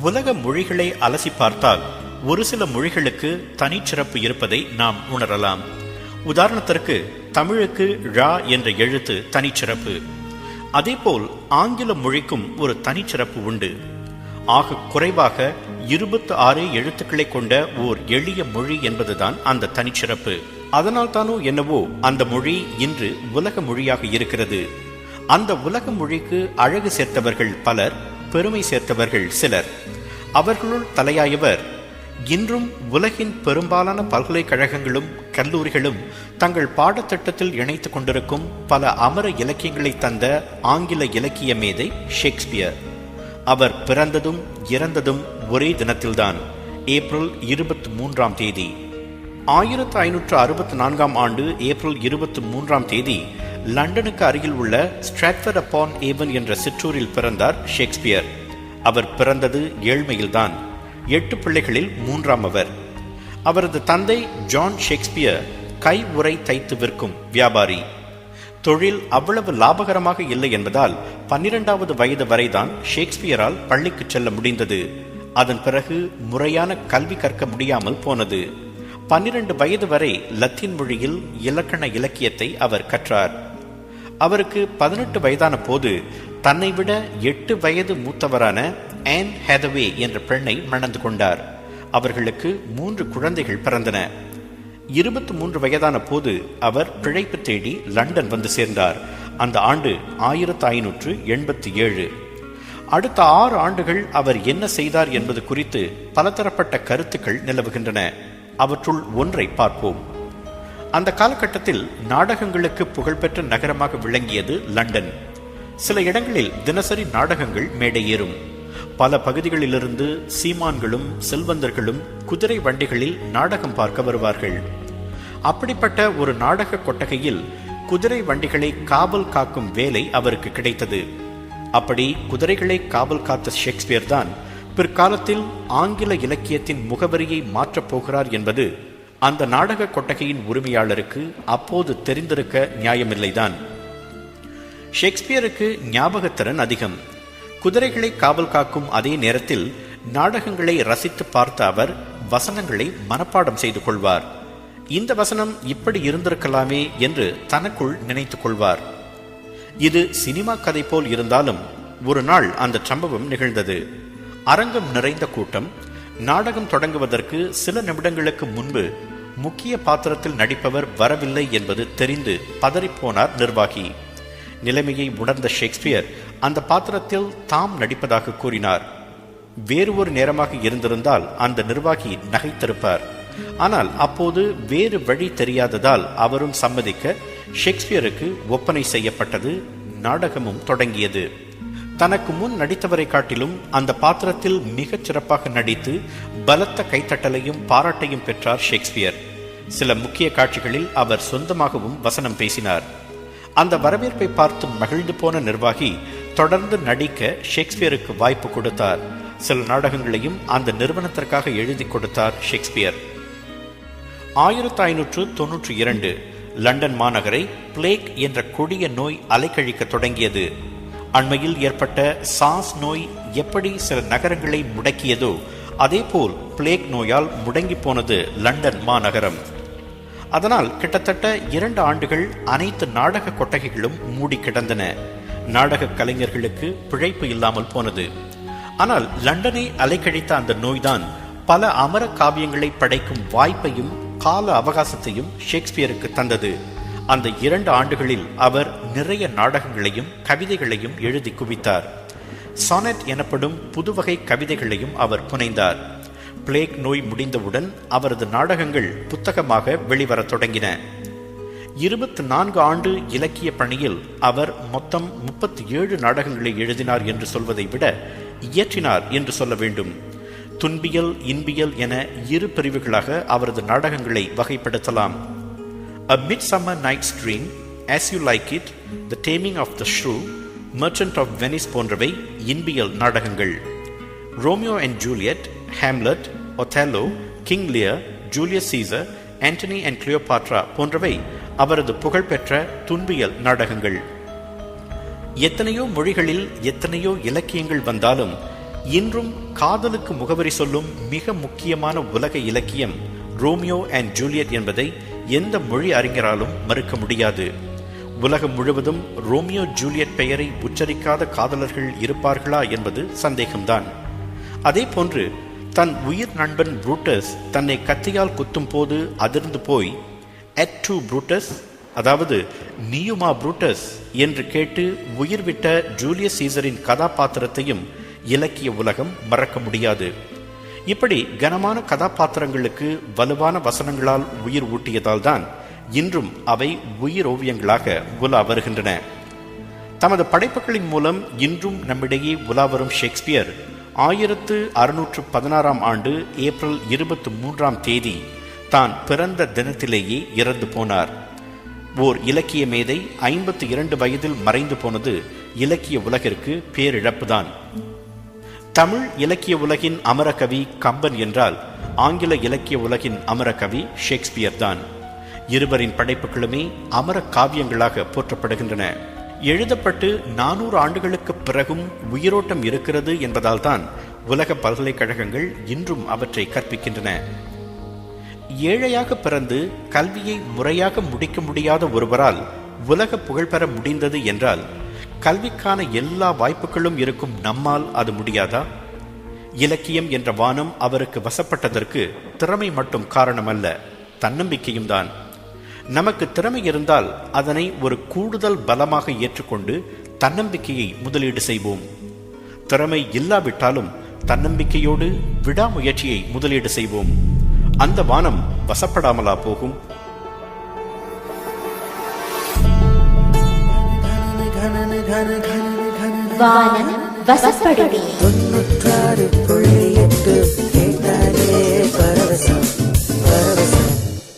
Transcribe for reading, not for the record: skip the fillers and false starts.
உலக மொழிகளை அலசி பார்த்தால் ஒரு சில மொழிகளுக்கு தனிச்சிறப்பு இருப்பதை நாம் உணரலாம். உதாரணத்திற்கு தமிழுக்கு ழ என்ற எழுத்து தனிச்சிறப்பு. அதேபோல் ஆங்கில மொழிக்கும் ஒரு தனிச்சிறப்பு உண்டு. ஆக குறைவாக 26 எழுத்துக்களை கொண்ட ஓர் எளிய மொழி என்பதுதான் அந்த தனிச்சிறப்பு. அதனால் தானோ என்னவோ அந்த மொழி இன்று உலக மொழியாக இருக்கிறது. அந்த உலக மொழிக்கு அழகு சேர்த்தவர்கள் பலர், பெருமை சேர்த்தவர்கள் சிலர். அவர்களுள் தலையாயவர் இன்றும் உலகின் பெரும்பாலான பல்கலைக்கழகங்களும் கல்லூரிகளும் தங்கள் பாடத்திட்டத்தில் இணைத்துக் கொண்டிருக்கும் பல அமர இலக்கியங்களை தந்த ஆங்கில இலக்கிய மேதை ஷேக்ஸ்பியர். அவர் பிறந்ததும் இறந்ததும் ஒரே தினத்தில்தான், ஏப்ரல் 23ஆம் தேதி. 1564ஆம் ஆண்டு ஏப்ரல் 23ஆம் தேதி லண்டனுக்கு அருகில் உள்ள ஸ்ட்ராட்ஃபர்ட் அப்பான் ஏவன் என்ற சிற்றூரில் பிறந்தார் ஷேக்ஸ்பியர். அவர் பிறந்தது ஏழ்மையில்தான். 8 பிள்ளைகளில் 3ஆம் அவர். அவரது தந்தை ஜான் ஷேக்ஸ்பியர் கை உறை தைத்து விற்கும் வியாபாரி. தொழில் அவ்வளவு லாபகரமாக இல்லை என்பதால் 12வது வயது வரைதான் ஷேக்ஸ்பியரால் பள்ளிக்கு செல்ல முடிந்தது. அதன் பிறகு முறையான கல்வி கற்க முடியாமல் போனது. 12 வயது வரை லத்தீன் மொழியில் இலக்கண இலக்கியத்தை அவர் கற்றார். அவருக்கு 18 வயதான போது தன்னை விட 8 வயது மூத்தவரான ஆன் ஹேதவே என்ற பெண்ணை மணந்து கொண்டார். அவர்களுக்கு 3 குழந்தைகள் பிறந்தன. 23 வயதான போது அவர் பிழைப்பு தேடி லண்டன் வந்து சேர்ந்தார். அந்த ஆண்டு 1587. அடுத்த 6 ஆண்டுகள் அவர் என்ன செய்தார் என்பது குறித்து பலதரப்பட்ட கருத்துக்கள் நிலவுகின்றன. அவற்றுள் ஒன்றை பார்ப்போம். அந்த காலகட்டத்தில் நாடகங்களுக்கு புகழ்பெற்ற நகரமாக விளங்கியது லண்டன். சில இடங்களில் தினசரி நாடகங்கள் மேடையேறும். பல பகுதிகளிலிருந்து சீமான்களும் செல்வந்தர்களும் குதிரை வண்டிகளில் நாடகம் பார்க்க வருவார்கள். அப்படிப்பட்ட ஒரு நாடக கொட்டகையில் குதிரை வண்டிகளை காவல் காக்கும் வேலை அவருக்கு கிடைத்தது. அப்படி குதிரைகளை காவல் காத்த ஷேக்ஸ்பியர் தான் பிற்காலத்தில் ஆங்கில இலக்கியத்தின் முகவரியை மாற்றப் போகிறார் என்பது அந்த நாடக கொட்டகையின் உரிமையாளருக்கு அப்போது தெரிந்திருக்க நியாயமில்லைதான். ஷேக்ஸ்பியருக்கு ஞாபகத்திறன் அதிகம். குதிரைகளை காவல் காக்கும் அதே நேரத்தில் நாடகங்களை ரசித்து பார்த்த அவர் வசனங்களை மனப்பாடம் செய்து கொள்வார். இந்த வசனம் இப்படி இருந்திருக்கலாமே என்று தனக்குள் நினைத்துக் கொள்வார். இது சினிமா கதை போல் இருந்தாலும் ஒரு நாள் அந்த சம்பவம் நிகழ்ந்தது. அரங்கம் நிறைந்த கூட்டம். நாடகம் தொடங்குவதற்கு சில நிமிடங்களுக்கு முன்பு முக்கிய பாத்திரத்தில் நடிப்பவர் வரவில்லை என்பது தெரிந்து பதறிப்போனார் நிர்வாகி. நிலைமையை உணர்ந்த ஷேக்ஸ்பியர் அந்த பாத்திரத்தில் தாம் நடிப்பதாக கூறினார். வேறு ஒரு நேரமாக இருந்திருந்தால் அந்த நிர்வாகி நகைத்திருப்பார். ஆனால் அப்போது வேறு வழி தெரியாததால் அவரும் சம்மதிக்க ஷேக்ஸ்பியருக்கு ஒப்பனை செய்யப்பட்டது. நாடகமும் தொடங்கியது. தனக்கு முன் நடித்தவரை காட்டிலும் அந்த பாத்திரத்தில் மிகச் சிறப்பாக நடித்து பலத்த கைத்தட்டலையும் பாராட்டையும் பெற்றார் ஷேக்ஸ்பியர். சில முக்கிய காட்சிகளில் அவர் சொந்தமாகவும் வசனம் பேசினார். அந்த வரவேற்பை பார்த்து மகிழ்ந்து போன நிர்வாகி தொடர்ந்து நடிக்க ஷேக்ஸ்பியருக்கு வாய்ப்பு கொடுத்தார். சில நாடகங்களையும் அந்த நிறுவனத்திற்காக எழுதி கொடுத்தார் ஷேக்ஸ்பியர். 1592 லண்டன் மாநகரை பிளேக் என்ற கொடிய நோய் அலைக்கழிக்க தொடங்கியது. அண்மையில் ஏற்பட்ட சாஸ் நோய் எப்படி சில நகரங்களை முடக்கியதோ அதேபோல் பிளேக் நோயால் முடங்கி போனது லண்டன் மாநகரம். அதனால் கிட்டத்தட்ட 2 ஆண்டுகள் அனைத்து நாடக கொட்டகைகளும் மூடி கிடந்தன. நாடக கலைஞர்களுக்கு பிழைப்பு இல்லாமல் போனது. ஆனால் லண்டனை அலைக்கழித்த அந்த நோய்தான் பல அமர காவியங்களை படைக்கும் வாய்ப்பையும் கால அவகாசத்தையும் ஷேக்ஸ்பியருக்கு தந்தது. அந்த 2 ஆண்டுகளில் அவர் நிறைய நாடகங்களையும் கவிதைகளையும் எழுதி குவித்தார். சானட் எனப்படும் புதுவகை கவிதைகளையும் அவர் புனைந்தார். பிளேக் நோய் முடிந்தவுடன் அவரது நாடகங்கள் புத்தகமாக வெளிவரத் தொடங்கின. 24 ஆண்டு இலக்கிய பணியில் அவர் மொத்தம் 37 நாடகங்களை எழுதினார் என்று சொல்வதை விட இயற்றினார் என்று சொல்ல வேண்டும். துன்பியல், இன்பியல் என 2 பிரிவுகளாக அவரது நாடகங்களை வகைப்படுத்தலாம். A Midsummer Night's Dream, As You Like It, The Taming of the Shrew, Merchant of Venice போன்றவை இன்பியல் நாடகங்கள். Romeo and Juliet, Hamlet, Othello, King Lear, Julius Caesar, Antony and Cleopatra போன்றவை அவரது புகழ்பெற்ற துன்பியல் நாடகங்கள். எத்தனையோ மொழிகளில் எத்தனையோ இலக்கியங்கள் வந்தாலும் இன்றும் காதலுக்கு முகவரி சொல்லும் மிக முக்கியமான உலக இலக்கியம் ரோமியோ அண்ட் ஜூலியட் என்பதை எந்த மொழி அறிஞராலும் மறுக்க முடியாது. உலகம் முழுவதும் ரோமியோ ஜூலியட் பெயரை உச்சரிக்காத காதலர்கள் இருப்பார்களா என்பது சந்தேகம்தான். அதே போன்று தன் உயிர் நண்பன் புரூட்டஸ் தன்னை கத்தியால் குத்தும் போது அதிர்ந்து போய் எட் டு புரூட்டஸ், அதாவது நீயுமா புரூட்டஸ் என்று கேட்டு உயிர் விட்ட ஜூலியஸ் சீசரின் கதாபாத்திரத்தையும் இலக்கிய உலகம் மறக்க முடியாது. இப்படி கனமான கதாபாத்திரங்களுக்கு வலுவான வசனங்களால் உயிர் ஊட்டியதால் தான் இன்றும் அவை உயிர் ஓவியங்களாக உலா வருகின்றன. தமது படைப்புகளின் மூலம் இன்றும் நம்மிடையே உலா வரும் ஷேக்ஸ்பியர் 1616 ஆண்டு ஏப்ரல் 23 தான் பிறந்த தினத்திலேயே இறந்து போனார். ஓர் இலக்கிய மேதை 52 வயதில் மறைந்து போனது இலக்கிய உலகிற்கு பேரிழப்புதான். தமிழ் இலக்கிய உலகின் அமரகவி கம்பன் என்றால் ஆங்கில இலக்கிய உலகின் அமரகவி ஷேக்ஸ்பியர் தான். இருவரின் படைப்புகளுமே அமர காவியங்களாக போற்றப்படுகின்றன. எழுதப்பட்டு 400 ஆண்டுகளுக்கு பிறகும் உயிரோட்டம் இருக்கிறது என்பதால் தான் உலக பல்கலைக்கழகங்கள் இன்றும் அவற்றை கற்பிக்கின்றன. ஏழையாக பிறந்து கல்வியை முறையாக முடிக்க முடியாத ஒருவரால் உலக புகழ்பெற முடிந்தது என்றால் கல்விக்கான எல்லா வாய்ப்புகளும் இருக்கும் நம்மால் அது முடியாதா? இலக்கியம் என்ற வானம் அவருக்கு வசப்பட்டதற்கு திறமை மட்டும் காரணமல்ல, தன்னம்பிக்கையும் தான். நமக்கு திறமை இருந்தால் அதனை ஒரு கூடுதல் பலமாக ஏற்றுக்கொண்டு தன்னம்பிக்கையை முதலீடு செய்வோம். திறமை இல்லாவிட்டாலும் தன்னம்பிக்கையோடு விடாமுயற்சியை முதலீடு செய்வோம். அந்த வானம் வசப்படாமலா போகும்? வானம் வசப்படுமே.